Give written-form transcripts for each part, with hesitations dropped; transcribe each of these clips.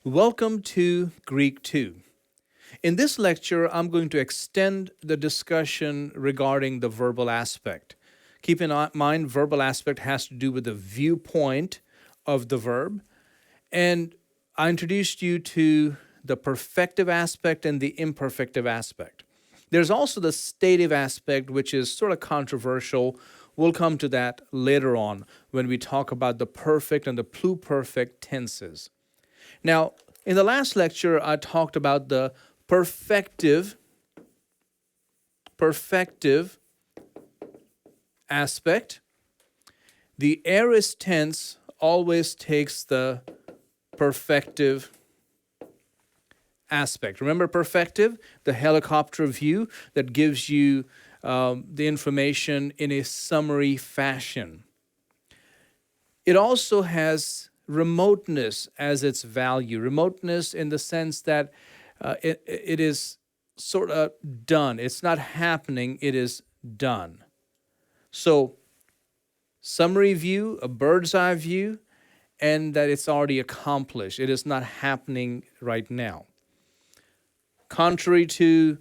Welcome to Greek 2. In this lecture, I'm going to extend the discussion regarding the verbal aspect. Keep in mind, verbal aspect has to do with the viewpoint of the verb. And I introduced you to the perfective aspect and the imperfective aspect. There's also the stative aspect, which is sort of controversial. We'll come to that later on when we talk about the perfect and the pluperfect tenses. Now, in the last lecture, I talked about the perfective aspect. The aorist tense always takes the perfective aspect. Remember perfective, the helicopter view that gives you the information in a summary fashion. It also has remoteness as its value. Remoteness in the sense that it is sort of done. It's not happening, it is done. So, summary view, a bird's eye view, and that it's already accomplished. It is not happening right now. Contrary to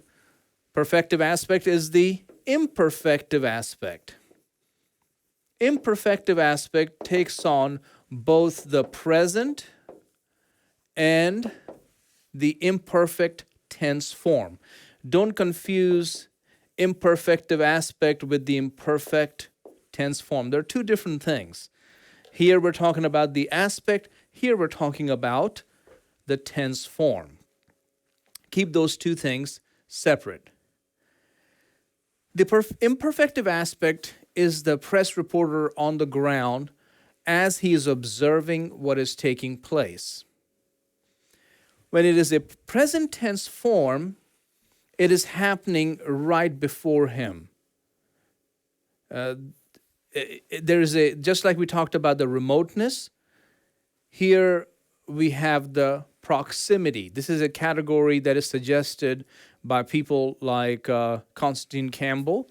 perfective aspect is the imperfective aspect. Imperfective aspect takes on both the present and the imperfect tense form. Don't confuse imperfective aspect with the imperfect tense form. They're two different things. Here we're talking about the aspect, here we're talking about the tense form. Keep those two things separate. The imperfective aspect is the press reporter on the ground as he is observing what is taking place. When it is a present tense form, it is happening right before him. Just like we talked about the remoteness, here we have the proximity. This is a category that is suggested by people like Constantine Campbell.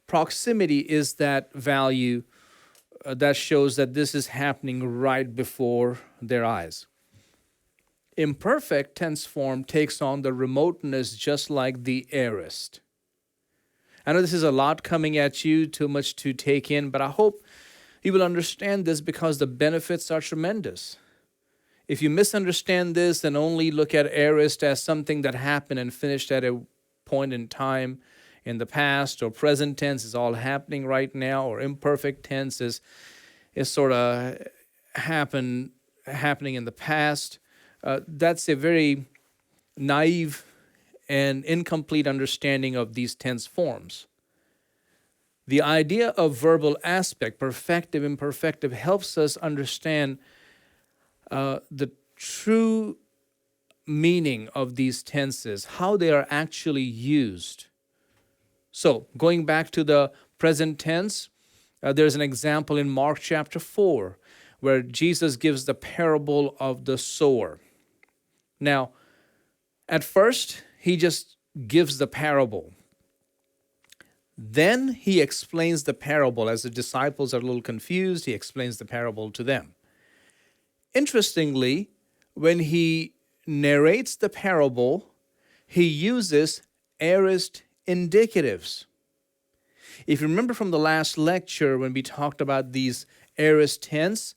Proximity is that value that shows that this is happening right before their eyes. Imperfect tense form takes on the remoteness just like the aorist. I know this is a lot coming at you, too much to take in, but I hope you will understand this because the benefits are tremendous. If you misunderstand this and only look at aorist as something that happened and finished at a point in time in the past, or present tense is all happening right now, or imperfect tense is sort of happening in the past, that's a very naive and incomplete understanding of these tense forms. The idea of verbal aspect, perfective, imperfective, helps us understand the true meaning of these tenses, how they are actually used. So, going back to the present tense, there's an example in Mark chapter 4 where Jesus gives the parable of the sower. Now, at first, he just gives the parable. Then he explains the parable. As the disciples are a little confused, he explains the parable to them. Interestingly, when he narrates the parable, he uses aorist indicatives. If you remember from the last lecture when we talked about these aorist tense,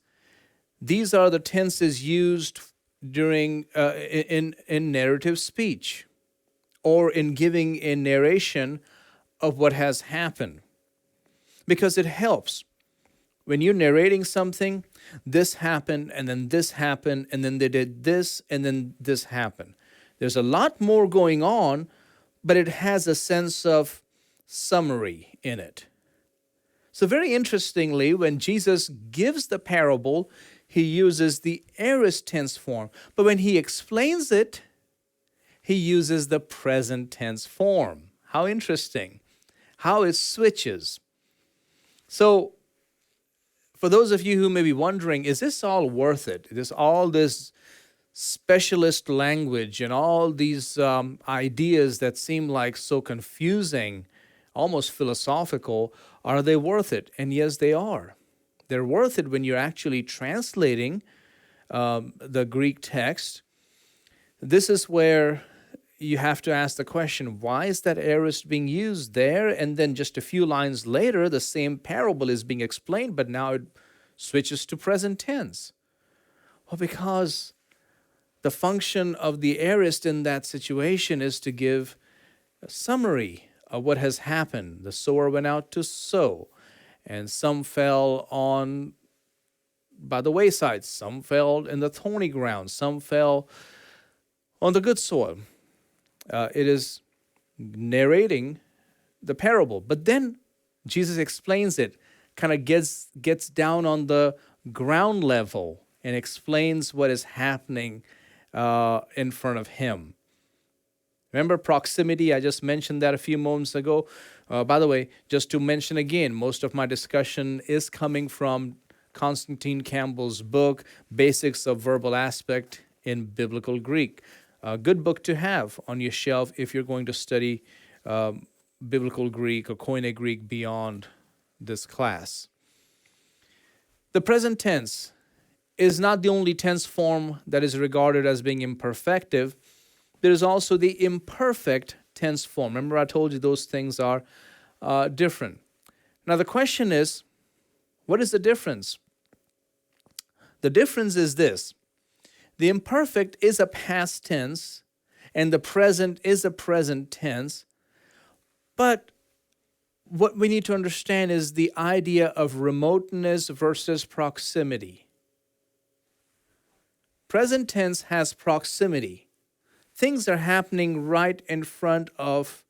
these are the tenses used during in narrative speech or in giving a narration of what has happened, because it helps. When you're narrating something, this happened, and then this happened, and then they did this, and then this happened. There's a lot more going on, but it has a sense of summary in it. So very interestingly, when Jesus gives the parable, he uses the aorist tense form. But when he explains it, he uses the present tense form. How interesting. How it switches. So, for those of you who may be wondering, is this all worth it? Is all this specialist language and all these ideas that seem like so confusing, almost philosophical, are they worth it? And yes, they are. They're worth it when you're actually translating the Greek text This is where you have to ask the question, why is that aorist being used there? And then just a few lines later, the same parable is being explained, but now it switches to present tense. Well, because the function of the aorist in that situation is to give a summary of what has happened. The sower went out to sow, and some fell on by the wayside, some fell in the thorny ground, some fell on the good soil. It is narrating the parable, but then Jesus explains it, kind of gets down on the ground level and explains what is happening in front of him. Remember proximity? I just mentioned that a few moments ago. By the way, just to mention again, most of my discussion is coming from Constantine Campbell's book, Basics of Verbal Aspect in Biblical Greek. A good book to have on your shelf if you're going to study Biblical Greek or Koine Greek beyond this class. The present tense is not the only tense form that is regarded as being imperfective. There is also the imperfect tense form. Remember, I told you those things are different. Now, the question is, what is the difference? The difference is this. The imperfect is a past tense, and the present is a present tense. But what we need to understand is the idea of remoteness versus proximity. Present tense has proximity. Things are happening right in front of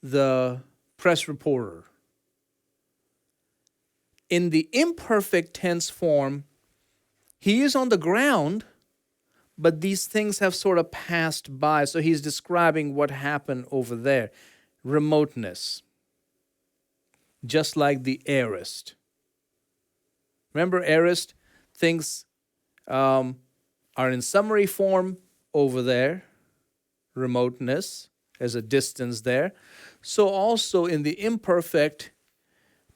the press reporter. In the imperfect tense form, he is on the ground, but these things have sort of passed by. So he's describing what happened over there. Remoteness. Just like the aorist. Remember aorist? Things are in summary form over there. Remoteness. There's a distance there. So also in the imperfect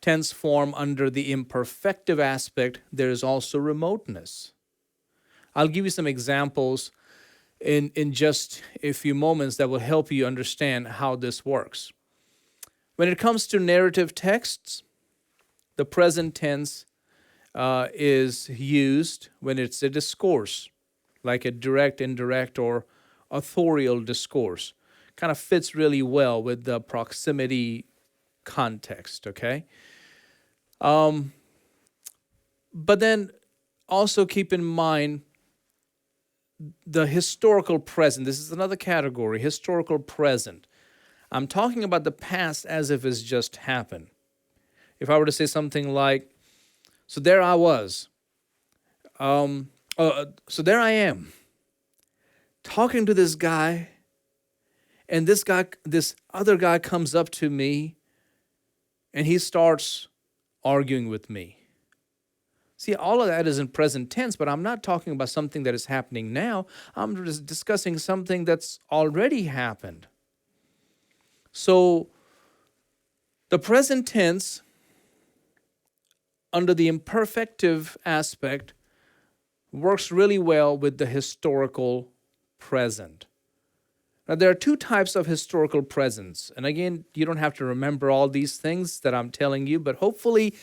tense form under the imperfective aspect, there is also remoteness. I'll give you some examples in just a few moments that will help you understand how this works. When it comes to narrative texts, the present tense is used when it's a discourse, like a direct, indirect, or authorial discourse. Kind of fits really well with the proximity context, okay? But then also keep in mind the historical present. This is another category, historical present. I'm talking about the past as if it's just happened. If I were to say something like, so there I was. So there I am, talking to this guy, and this other guy comes up to me, and he starts arguing with me. See, all of that is in present tense, but I'm not talking about something that is happening now. I'm just discussing something that's already happened. So the present tense, under the imperfective aspect, works really well with the historical present. Now, there are two types of historical presence. And again, you don't have to remember all these things that I'm telling you, but hopefully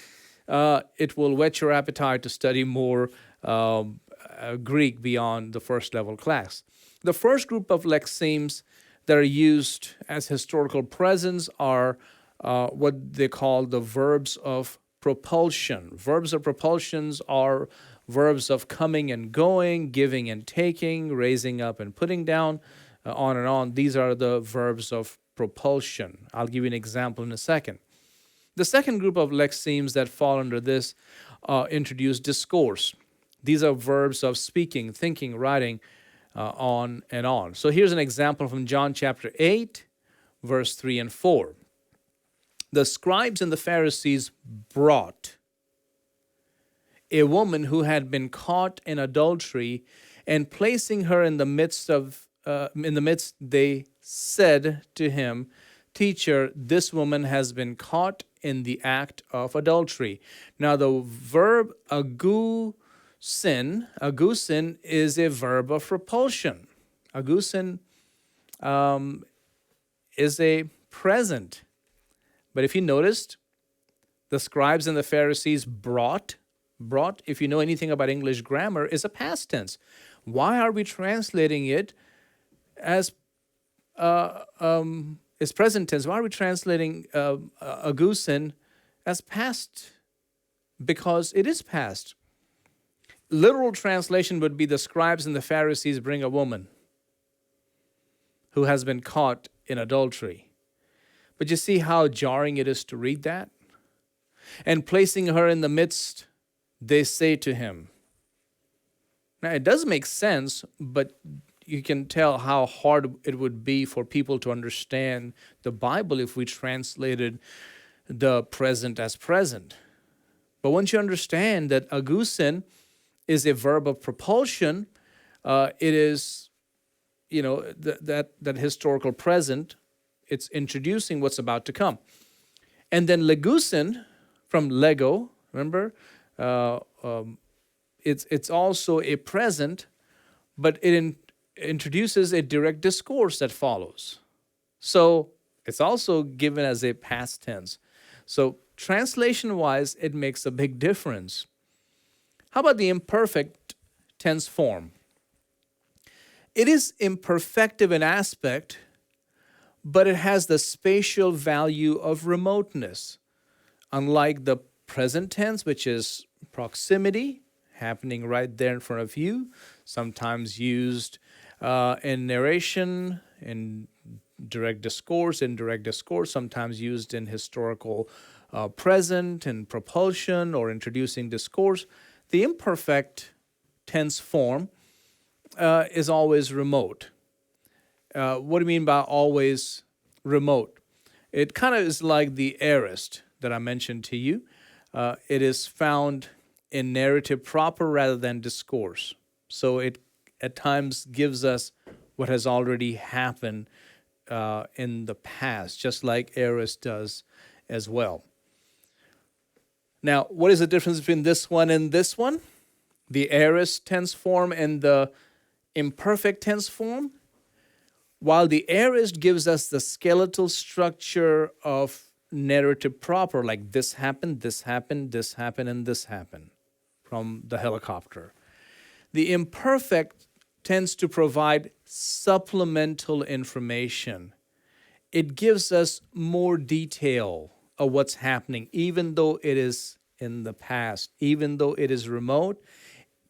it will whet your appetite to study more Greek beyond the first level class. The first group of lexemes that are used as historical presence are what they call the verbs of propulsion. Verbs of propulsions are verbs of coming and going, giving and taking, raising up and putting down, on and on. These are the verbs of propulsion. I'll give you an example in a second. The second group of lexemes that fall under this introduce discourse. These are verbs of speaking, thinking, writing, on and on. So here's an example from John chapter 8, verse 3 and 4. The scribes and the Pharisees brought a woman who had been caught in adultery, and placing her in the midst, they said to him, "Teacher, this woman has been caught in the act of adultery." Now, the verb agusin is a verb of repulsion. Agusin is a present. But if you noticed, the scribes and the Pharisees brought, if you know anything about English grammar, is a past tense. Why are we translating it as present tense? Why are we translating agusin as past? Because it is past. Literal translation would be the scribes and the Pharisees bring a woman who has been caught in adultery. But you see how jarring it is to read that? And placing her in the midst, they say to him. Now, it does make sense, but you can tell how hard it would be for people to understand the Bible if we translated the present as present. But once you understand that agusin is a verb of propulsion, it is, that historical present, it's introducing what's about to come. And then legusin, from Lego, remember? It's also a present, but it introduces a direct discourse that follows. So it's also given as a past tense. So translation-wise, it makes a big difference. How about the imperfect tense form? It is imperfective in aspect, but it has the spatial value of remoteness. Unlike the present tense, which is proximity, happening right there in front of you, sometimes used in narration, in direct discourse, indirect discourse, sometimes used in historical present, in propulsion, or introducing discourse. The imperfect tense form is always remote. What do you mean by always remote? It kind of is like the aorist that I mentioned to you. It is found in narrative proper rather than discourse. So it at times gives us what has already happened in the past, just like aorist does as well. Now, what is the difference between this one and this one? The aorist tense form and the imperfect tense form? While the aorist gives us the skeletal structure of narrative proper, like this happened, this happened, this happened, and this happened from the helicopter. The imperfect tends to provide supplemental information. It gives us more detail of what's happening, even though it is in the past, even though it is remote,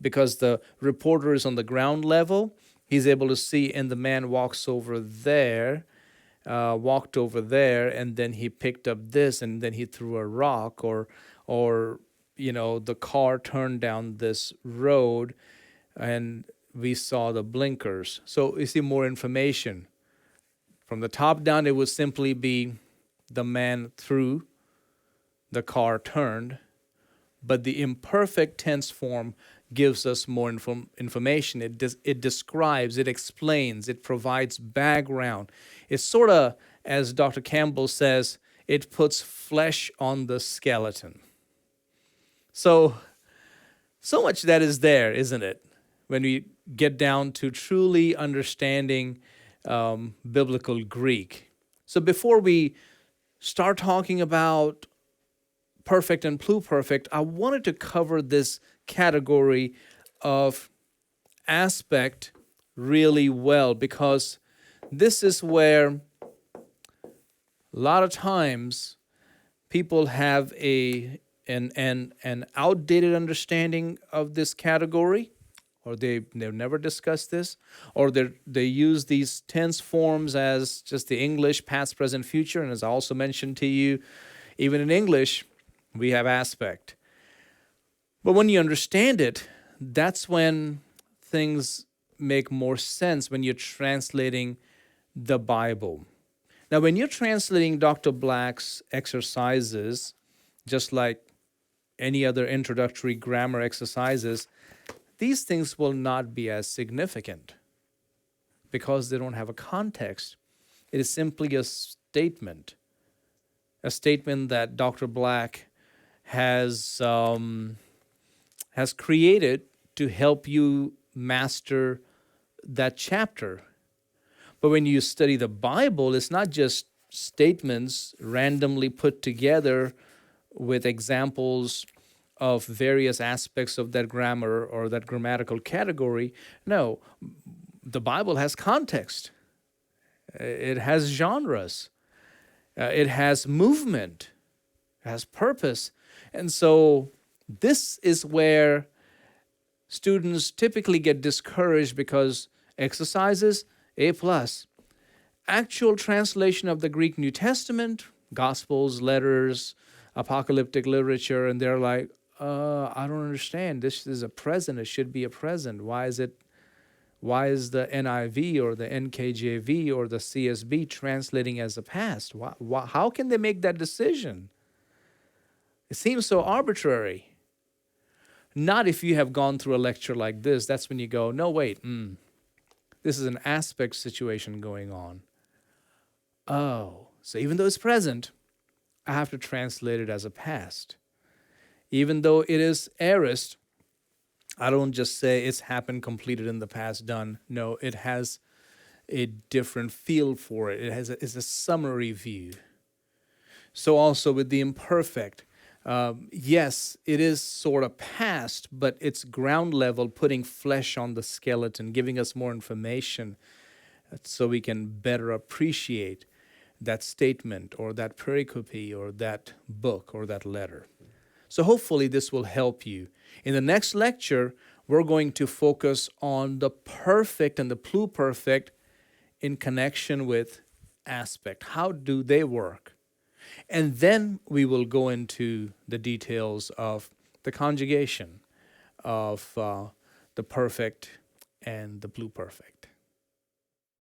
because the reporter is on the ground level. He's able to see, and the man walked over there, and then he picked up this, and then he threw a rock, or the car turned down this road, and we saw the blinkers. So you see more information. From the top down, it would simply be the man threw, the car turned, but the imperfect tense form gives us more information. It describes, it explains, it provides background. It's sort of, as Dr. Campbell says, it puts flesh on the skeleton. So much that is there, isn't it? When we get down to truly understanding biblical Greek. So before we start talking about perfect and pluperfect, I wanted to cover this category of aspect really well, because this is where a lot of times people have an outdated understanding of this category, or they've never discussed this, or they use these tense forms as just the English past, present, future. And as I also mentioned to you, even in English, we have aspect. But when you understand it, that's when things make more sense, when you're translating the Bible. Now, when you're translating Dr. Black's exercises, just like any other introductory grammar exercises, these things will not be as significant because they don't have a context. It is simply a statement that Dr. Black has created to help you master that chapter. But when you study the Bible, it's not just statements randomly put together with examples of various aspects of that grammar or that grammatical category. No, the Bible has context, it has genres, it has movement, it has purpose. And so this is where students typically get discouraged because exercises, A plus. Actual translation of the Greek New Testament, Gospels, letters, apocalyptic literature, and they're like, I don't understand. This is a present. It should be a present. Why is it? Why is the NIV or the NKJV or the CSB translating as a past? How can they make that decision? It seems so arbitrary. Not if you have gone through a lecture like this. That's when you go, no, wait, this is an aspect situation going on. Oh, so even though it's present, I have to translate it as a past. Even though it is aorist, I don't just say it's happened, completed in the past, done. No, it has a different feel for it. It's a summary view. So also with the imperfect, yes, it is sort of past, but it's ground level, putting flesh on the skeleton, giving us more information so we can better appreciate that statement or that pericope or that book or that letter. So hopefully this will help you. In the next lecture, we're going to focus on the perfect and the pluperfect in connection with aspect. How do they work? And then we will go into the details of the conjugation of the perfect and the pluperfect.